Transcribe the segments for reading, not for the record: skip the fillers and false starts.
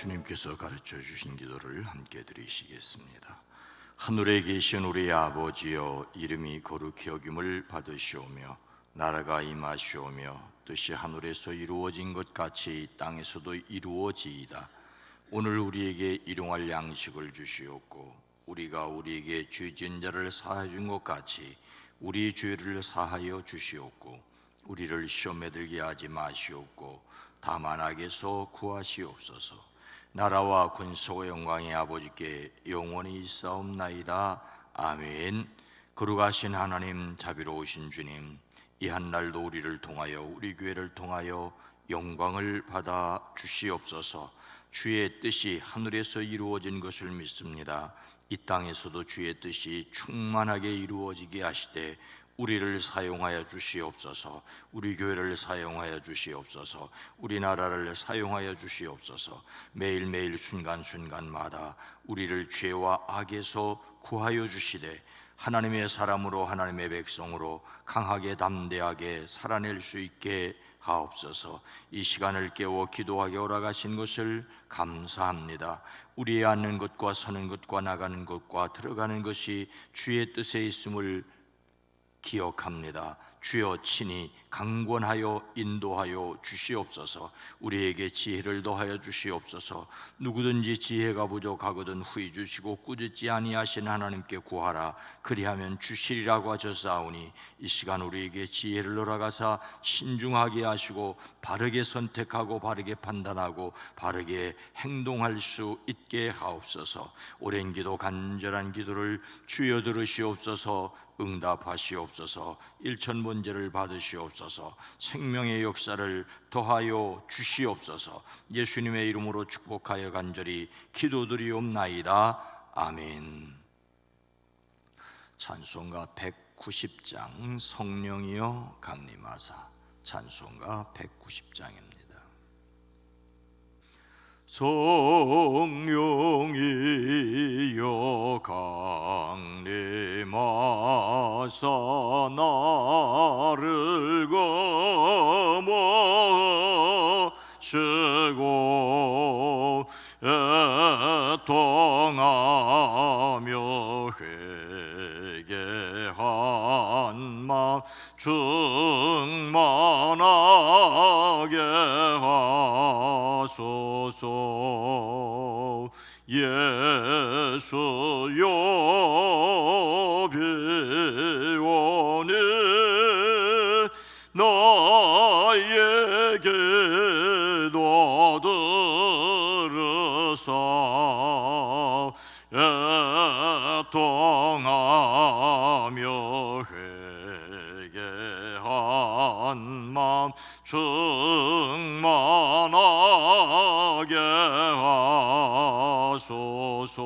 주님께서 가르쳐 주신 기도를 함께 드리시겠습니다. 하늘에 계신 우리 아버지여, 이름이 거룩히 여김을 받으시오며 나라가 임하시오며 뜻이 하늘에서 이루어진 것 같이 땅에서도 이루어지이다. 오늘 우리에게 일용할 양식을 주시옵고 우리가 우리에게 죄 지은 자를 사하여 준 것 같이 우리 죄를 사하여 주시옵고 우리를 시험에 들게 하지 마시옵고 다만 악에서 구하시옵소서. 나라와 권세와 영광의 아버지께 영원히 있사옵나이다. 아멘. 거룩하신 하나님, 자비로우신 주님, 이 한날도 우리를 통하여, 우리 교회를 통하여 영광을 받아 주시옵소서. 주의 뜻이 하늘에서 이루어진 것을 믿습니다. 이 땅에서도 주의 뜻이 충만하게 이루어지게 하시되 우리를 사용하여 주시옵소서. 우리 교회를 사용하여 주시옵소서. 우리나라를 사용하여 주시옵소서. 매일매일 순간순간마다 우리를 죄와 악에서 구하여 주시되 하나님의 사람으로, 하나님의 백성으로 강하게 담대하게 살아낼 수 있게 하옵소서. 이 시간을 깨워 기도하게 허락하신 것을 감사합니다. 우리의 앉는 것과 서는 것과 나가는 것과 들어가는 것이 주의 뜻에 있음을 기억합니다. 주여 친히 강권하여 인도하여 주시옵소서. 우리에게 지혜를 더하여 주시옵소서. 누구든지 지혜가 부족하거든 후히 주시고 꾸짖지 아니하신 하나님께 구하라. 그리하면 주시리라고 하셨사오니 이 시간 우리에게 지혜를 허락하사 신중하게 하시고 바르게 선택하고 바르게 판단하고 바르게 행동할 수 있게 하옵소서. 오랜 기도, 간절한 기도를 주여 들으시옵소서. 응답하시옵소서. 일천번제를 받으시옵소서. 생명의 역사를 더하여 주시옵소서. 예수님의 이름으로 축복하여 간절히 기도드리옵나이다. 아멘. 찬송가 190장 성령이여 강림하사. 찬송가 190장입니다. 성령이여 강림하사 나를 거머쥐고 애통하며 회개한 맘 충만하게 하소서. 예수여 비오니 나에게 도들으사 애통하며 회개한 맘 충만하게 하소서.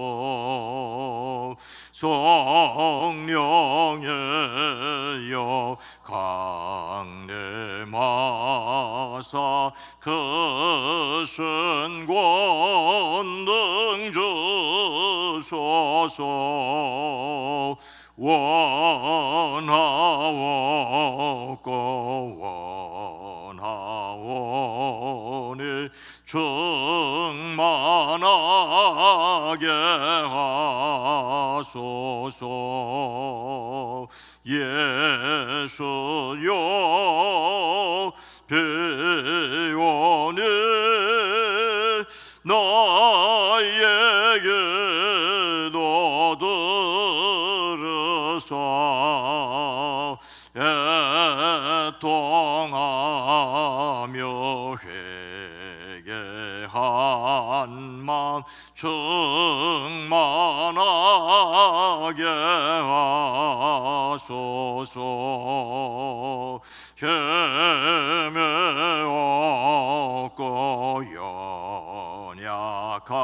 성령이여 강림하사 크신 권능 주소서. 원하옵니 충만하게 하소서. 예수여 비오니 나에게 도들으사 애통하며 회개한 맘 충만하게 하소서. 헤매었고 연약하나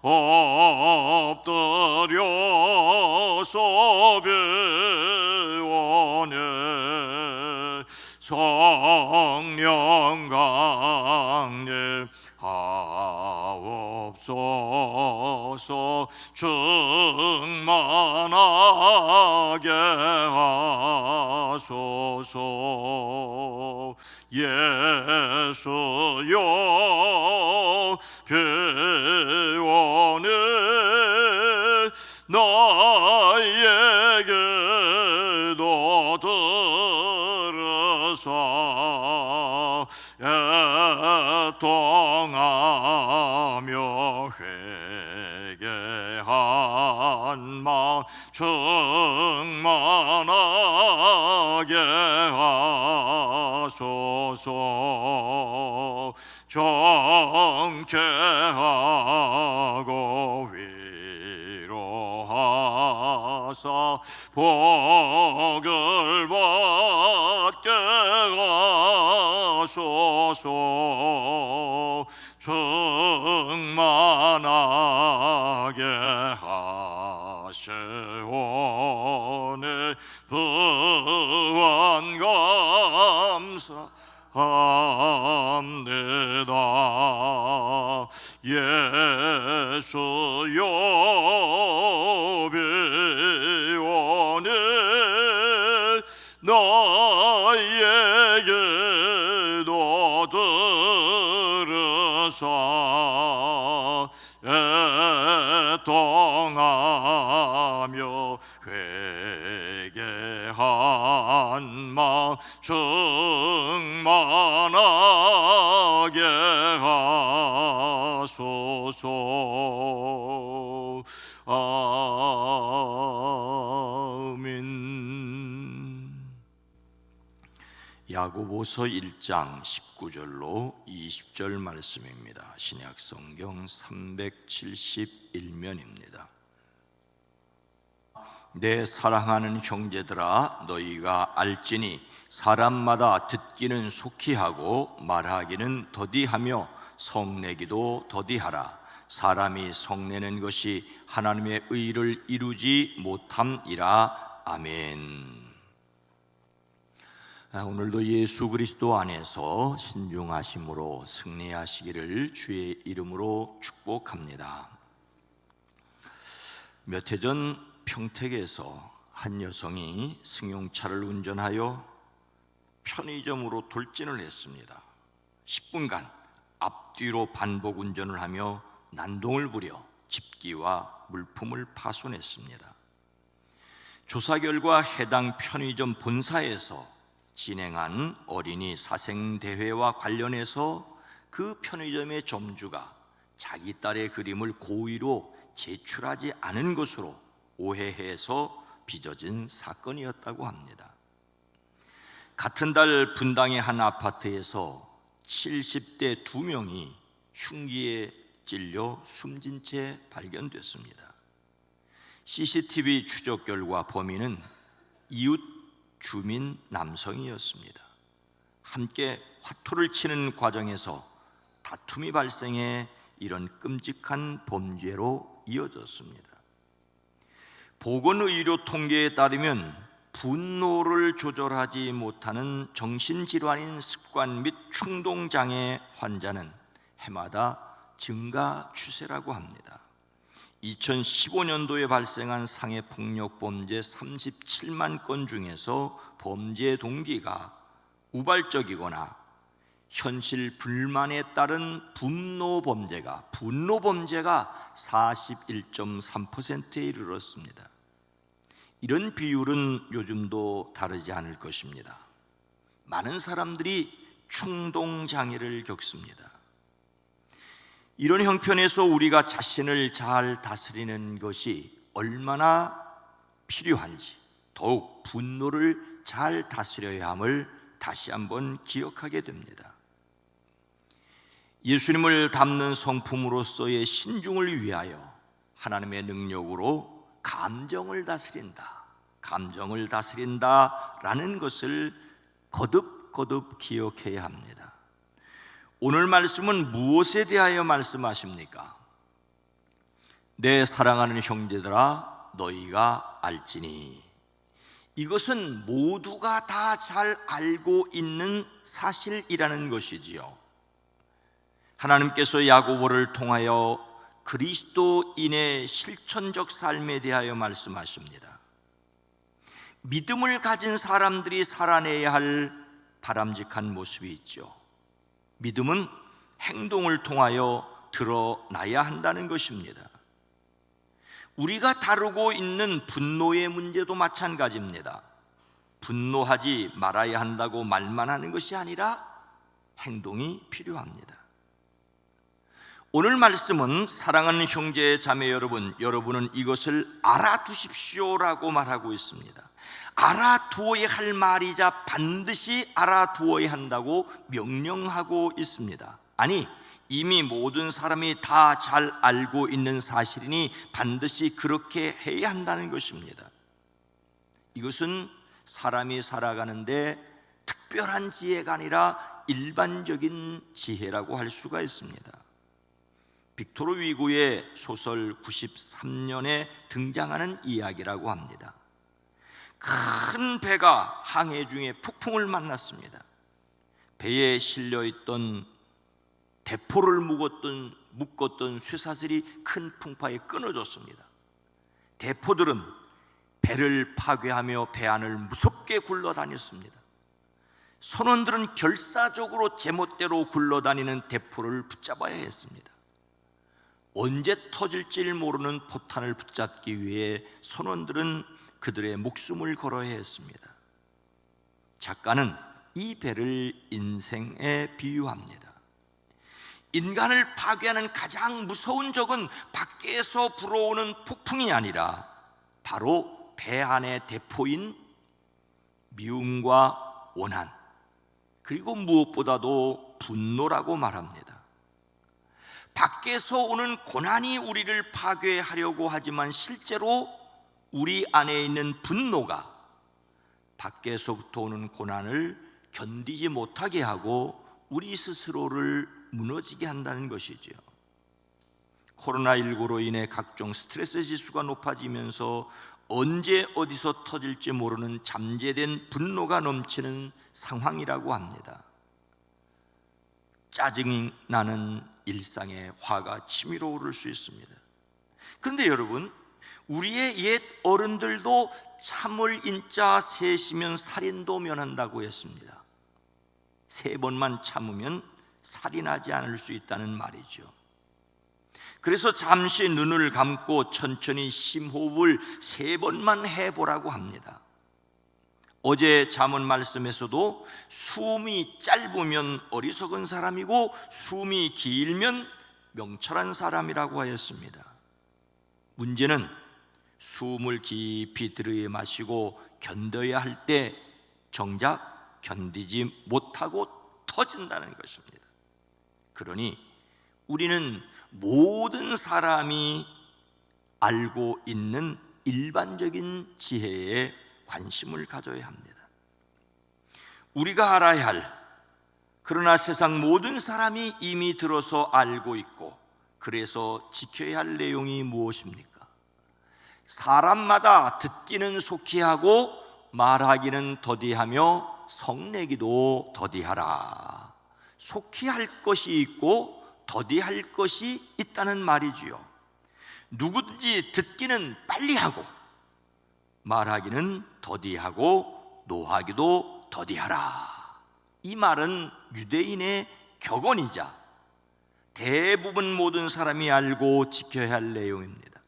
엎드려서 배원해 성령 강림 하옵소서. 충만하게 하소서. 예수여 들어서 애통하며 회개한 마음 충만하게 하소서. 정케하고 위로하사 복을 받게 하소서. 충만하게 하시오니 부한 감사합니다. 예수여 비오니 나에게도 들으사 애통하며 회개한 마음 충만하게 하소서. 아멘. 야고보서 1장 19절로 20절 말씀입니다. 신약성경 371면입니다. 내 사랑하는 형제들아, 너희가 알지니 사람마다 듣기는 속히 하고 말하기는 더디하며 성내기도 더디하라. 사람이 성내는 것이 하나님의 의를 이루지 못함이라. 아멘. 오늘도 예수 그리스도 안에서 신중하심으로 승리하시기를 주의 이름으로 축복합니다. 몇 해 전 평택에서 한 여성이 승용차를 운전하여 편의점으로 돌진을 했습니다. 10분간 앞뒤로 반복 운전을 하며 난동을 부려 집기와 물품을 파손했습니다. 조사 결과 해당 편의점 본사에서 진행한 어린이 사생대회와 관련해서 그 편의점의 점주가 자기 딸의 그림을 고의로 제출하지 않은 것으로 오해해서 빚어진 사건이었다고 합니다. 같은 달 분당의 한 아파트에서 70대 2명이 흉기에 찔려 숨진 채 발견됐습니다. CCTV 추적 결과 범인은 이웃 주민 남성이었습니다. 함께 화투를 치는 과정에서 다툼이 발생해 이런 끔찍한 범죄로 이어졌습니다. 보건의료 통계에 따르면 분노를 조절하지 못하는 정신질환인 습관 및 충동장애 환자는 해마다 증가 추세라고 합니다. 2015년도에 발생한 상해폭력 범죄 37만 건 중에서 범죄 동기가 우발적이거나 현실 불만에 따른 분노 범죄가 41.3%에 이르렀습니다. 이런 비율은 요즘도 다르지 않을 것입니다. 많은 사람들이 충동장애를 겪습니다. 이런 형편에서 우리가 자신을 잘 다스리는 것이 얼마나 필요한지, 더욱 분노를 잘 다스려야 함을 다시 한번 기억하게 됩니다. 예수님을 닮는 성품으로서의 신중을 위하여 하나님의 능력으로 감정을 다스린다라는 것을 거듭 기억해야 합니다. 오늘 말씀은 무엇에 대하여 말씀하십니까? 내 사랑하는 형제들아, 너희가 알지니. 이것은 모두가 다 잘 알고 있는 사실이라는 것이지요. 하나님께서 야고보를 통하여 그리스도인의 실천적 삶에 대하여 말씀하십니다. 믿음을 가진 사람들이 살아내야 할 바람직한 모습이 있죠. 믿음은 행동을 통하여 드러나야 한다는 것입니다. 우리가 다루고 있는 분노의 문제도 마찬가지입니다. 분노하지 말아야 한다고 말만 하는 것이 아니라 행동이 필요합니다. 오늘 말씀은 사랑하는 형제 자매 여러분, 여러분은 이것을 알아두십시오라고 말하고 있습니다. 알아두어야 할 말이자 반드시 알아두어야 한다고 명령하고 있습니다. 아니, 이미 모든 사람이 다 잘 알고 있는 사실이니 반드시 그렇게 해야 한다는 것입니다. 이것은 사람이 살아가는데 특별한 지혜가 아니라 일반적인 지혜라고 할 수가 있습니다. 빅토르 위고의 소설 93년에 등장하는 이야기라고 합니다. 큰 배가 항해 중에 폭풍을 만났습니다. 배에 실려있던 대포를 묶었던 쇠사슬이 큰 풍파에 끊어졌습니다. 대포들은 배를 파괴하며 배 안을 무섭게 굴러다녔습니다. 선원들은 결사적으로 제멋대로 굴러다니는 대포를 붙잡아야 했습니다. 언제 터질지 모르는 포탄을 붙잡기 위해 선원들은 그들의 목숨을 걸어야 했습니다. 작가는 이 배를 인생에 비유합니다. 인간을 파괴하는 가장 무서운 적은 밖에서 불어오는 폭풍이 아니라 바로 배 안의 대포인 미움과 원한, 그리고 무엇보다도 분노라고 말합니다. 밖에서 오는 고난이 우리를 파괴하려고 하지만 실제로 우리 안에 있는 분노가 밖에서부터 오는 고난을 견디지 못하게 하고 우리 스스로를 무너지게 한다는 것이지요. 코로나19로 인해 각종 스트레스 지수가 높아지면서 언제 어디서 터질지 모르는 잠재된 분노가 넘치는 상황이라고 합니다. 짜증이 나는 일상에 화가 치밀어 오를 수 있습니다. 그런데 여러분, 우리의 옛 어른들도 참을 인자 셋이면 살인도 면한다고 했습니다. 3번만 참으면 살인하지 않을 수 있다는 말이죠. 그래서 잠시 눈을 감고 천천히 심호흡을 3번만 해보라고 합니다. 어제 잠언 말씀에서도 숨이 짧으면 어리석은 사람이고 숨이 길면 명철한 사람이라고 하였습니다. 문제는 숨을 깊이 들여 마시고 견뎌야 할 때 정작 견디지 못하고 터진다는 것입니다. 그러니 우리는 모든 사람이 알고 있는 일반적인 지혜에 관심을 가져야 합니다. 우리가 알아야 할, 그러나 세상 모든 사람이 이미 들어서 알고 있고 그래서 지켜야 할 내용이 무엇입니까? 사람마다 듣기는 속히 하고 말하기는 더디하며 성내기도 더디하라. 속히 할 것이 있고 더디할 것이 있다는 말이지요. 누구든지 듣기는 빨리 하고 말하기는 더디하고 노하기도 더디하라. 이 말은 유대인의 격언이자 대부분 모든 사람이 알고 지켜야 할 내용입니다.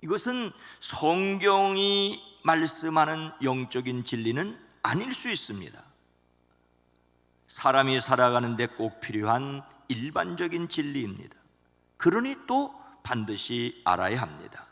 이것은 성경이 말씀하는 영적인 진리는 아닐 수 있습니다. 사람이 살아가는데 꼭 필요한 일반적인 진리입니다. 그러니 또 반드시 알아야 합니다.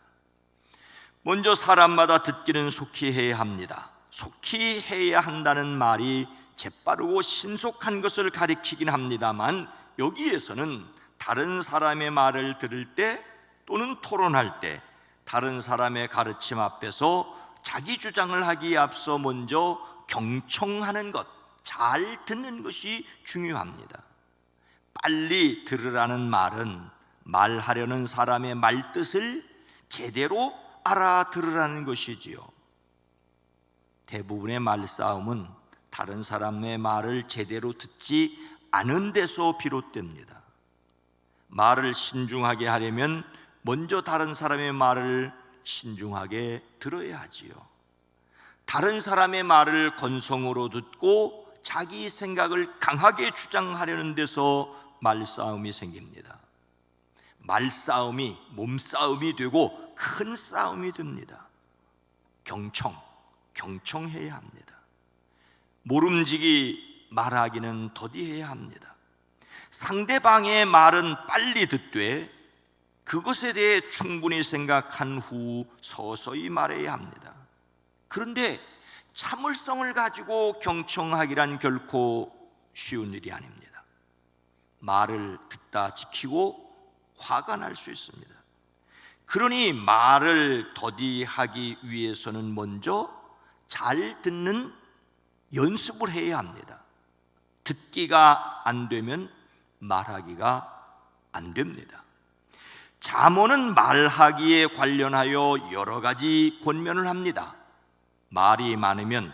먼저 사람마다 듣기는 속히 해야 합니다. 속히 해야 한다는 말이 재빠르고 신속한 것을 가리키긴 합니다만, 여기에서는 다른 사람의 말을 들을 때 또는 토론할 때 다른 사람의 가르침 앞에서 자기 주장을 하기에 앞서 먼저 경청하는 것, 잘 듣는 것이 중요합니다. 빨리 들으라는 말은 말하려는 사람의 말뜻을 제대로 알아들으라는 것이지요. 대부분의 말싸움은 다른 사람의 말을 제대로 듣지 않은 데서 비롯됩니다. 말을 신중하게 하려면 먼저 다른 사람의 말을 신중하게 들어야 하지요. 다른 사람의 말을 건성으로 듣고 자기 생각을 강하게 주장하려는 데서 말싸움이 생깁니다. 말싸움이 몸싸움이 되고 큰 싸움이 됩니다. 경청, 경청해야 합니다. 모름지기 말하기는 더디해야 합니다. 상대방의 말은 빨리 듣되 그것에 대해 충분히 생각한 후 서서히 말해야 합니다. 그런데 참을성을 가지고 경청하기란 결코 쉬운 일이 아닙니다. 말을 듣다 지키고 화가 날 수 있습니다. 그러니 말을 더디하기 위해서는 먼저 잘 듣는 연습을 해야 합니다. 듣기가 안 되면 말하기가 안 됩니다. 잠언은 말하기에 관련하여 여러 가지 권면을 합니다. 말이 많으면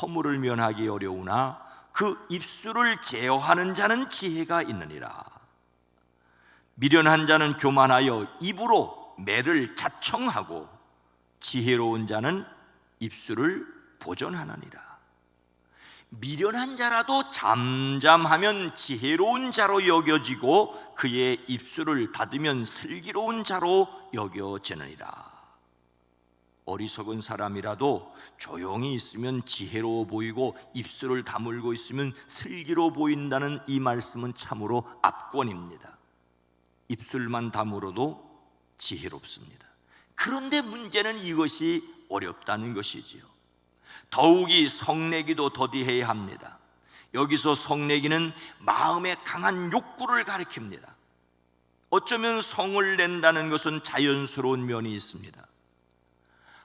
허물을 면하기 어려우나 그 입술을 제어하는 자는 지혜가 있느니라. 미련한 자는 교만하여 입으로 매를 자청하고 지혜로운 자는 입술을 보존하느니라. 미련한 자라도 잠잠하면 지혜로운 자로 여겨지고 그의 입술을 닫으면 슬기로운 자로 여겨지느니라. 어리석은 사람이라도 조용히 있으면 지혜로워 보이고 입술을 다물고 있으면 슬기로워 보인다는 이 말씀은 참으로 압권입니다. 입술만 다물어도 지혜롭습니다. 그런데 문제는 이것이 어렵다는 것이지요. 더욱이 성내기도 더디해야 합니다. 여기서 성내기는 마음의 강한 욕구를 가리킵니다. 어쩌면 성을 낸다는 것은 자연스러운 면이 있습니다.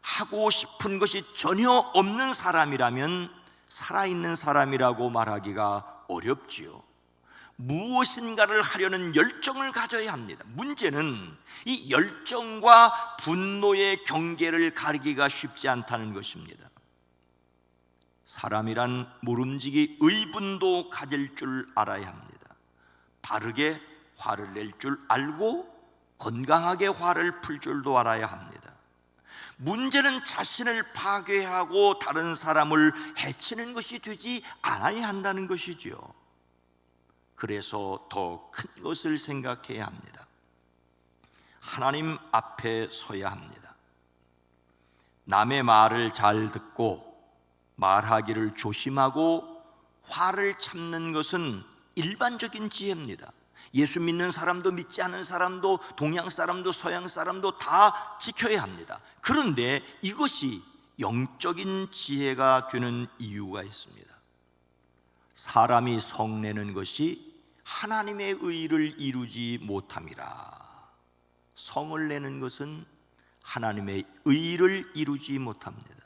하고 싶은 것이 전혀 없는 사람이라면 살아있는 사람이라고 말하기가 어렵지요. 무엇인가를 하려는 열정을 가져야 합니다. 문제는 이 열정과 분노의 경계를 가리기가 쉽지 않다는 것입니다. 사람이란 모름지기 의분도 가질 줄 알아야 합니다. 바르게 화를 낼 줄 알고 건강하게 화를 풀 줄도 알아야 합니다. 문제는 자신을 파괴하고 다른 사람을 해치는 것이 되지 않아야 한다는 것이지요. 그래서 더 큰 것을 생각해야 합니다. 하나님 앞에 서야 합니다. 남의 말을 잘 듣고 말하기를 조심하고 화를 참는 것은 일반적인 지혜입니다. 예수 믿는 사람도 믿지 않은 사람도 동양 사람도 서양 사람도 다 지켜야 합니다. 그런데 이것이 영적인 지혜가 되는 이유가 있습니다. 사람이 성내는 것이 하나님의 의를 이루지 못함이라. 성을 내는 것은 하나님의 의를 이루지 못합니다.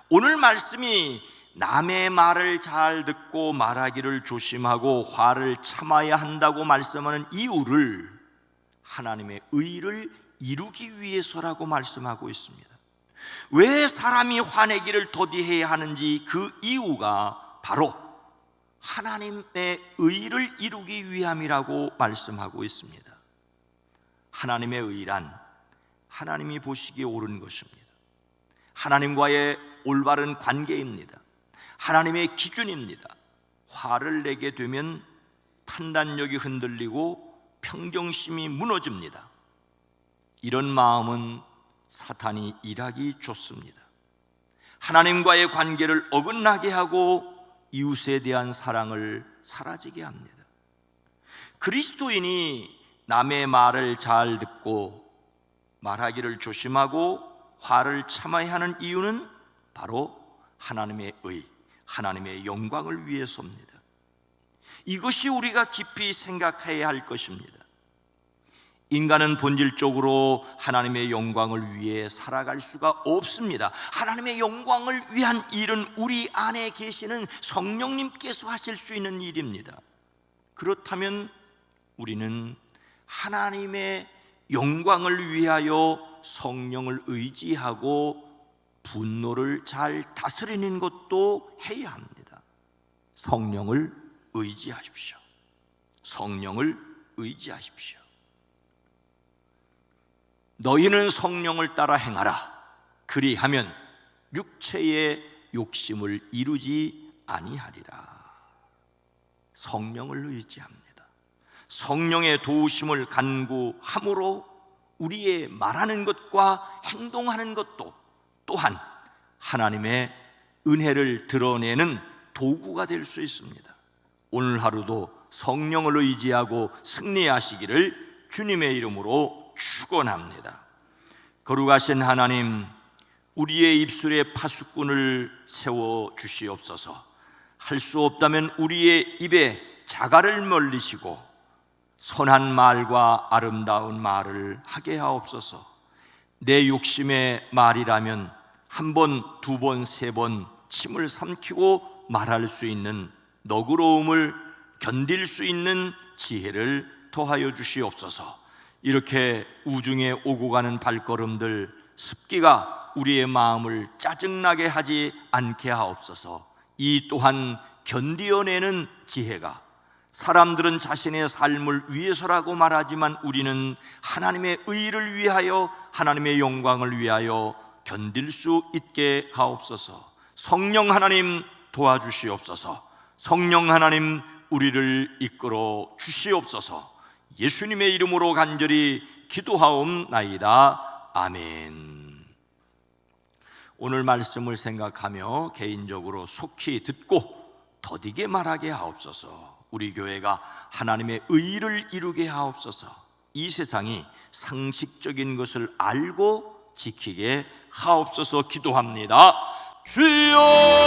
오늘 말씀이 남의 말을 잘 듣고 말하기를 조심하고 화를 참아야 한다고 말씀하는 이유를 하나님의 의를 이루기 위해서라고 말씀하고 있습니다. 왜 사람이 화내기를 더디해야 하는지 그 이유가 바로 하나님의 의를 이루기 위함이라고 말씀하고 있습니다. 하나님의 의란 하나님이 보시기에 옳은 것입니다. 하나님과의 올바른 관계입니다. 하나님의 기준입니다. 화를 내게 되면 판단력이 흔들리고 평정심이 무너집니다. 이런 마음은 사탄이 일하기 좋습니다. 하나님과의 관계를 어긋나게 하고 이웃에 대한 사랑을 사라지게 합니다. 그리스도인이 남의 말을 잘 듣고 말하기를 조심하고 화를 참아야 하는 이유는 바로 하나님의 의, 하나님의 영광을 위해서입니다. 이것이 우리가 깊이 생각해야 할 것입니다. 인간은 본질적으로 하나님의 영광을 위해 살아갈 수가 없습니다. 하나님의 영광을 위한 일은 우리 안에 계시는 성령님께서 하실 수 있는 일입니다. 그렇다면 우리는 하나님의 영광을 위하여 성령을 의지하고 분노를 잘 다스리는 것도 해야 합니다. 성령을 의지하십시오. 성령을 의지하십시오. 너희는 성령을 따라 행하라. 그리하면 육체의 욕심을 이루지 아니하리라. 성령을 의지합니다. 성령의 도우심을 간구함으로 우리의 말하는 것과 행동하는 것도 또한 하나님의 은혜를 드러내는 도구가 될 수 있습니다. 오늘 하루도 성령을 의지하고 승리하시기를 주님의 이름으로 축원합니다. 거룩하신 하나님, 우리의 입술에 파수꾼을 세워 주시옵소서. 할 수 없다면 우리의 입에 자갈을 멀리시고 선한 말과 아름다운 말을 하게 하옵소서. 내 욕심의 말이라면 한 번, 두 번, 세 번 침을 삼키고 말할 수 있는 너그러움을 견딜 수 있는 지혜를 더하여 주시옵소서. 이렇게 우중에 오고 가는 발걸음들, 습기가 우리의 마음을 짜증나게 하지 않게 하옵소서. 이 또한 견디어내는 지혜가, 사람들은 자신의 삶을 위해서라고 말하지만 우리는 하나님의 의를 위하여, 하나님의 영광을 위하여 견딜 수 있게 하옵소서. 성령 하나님 도와주시옵소서. 성령 하나님 우리를 이끌어 주시옵소서. 예수님의 이름으로 간절히 기도하옵나이다. 아멘. 오늘 말씀을 생각하며 개인적으로 속히 듣고 더디게 말하게 하옵소서. 우리 교회가 하나님의 의를 이루게 하옵소서. 이 세상이 상식적인 것을 알고 지키게 하옵소서. 기도합니다. 주여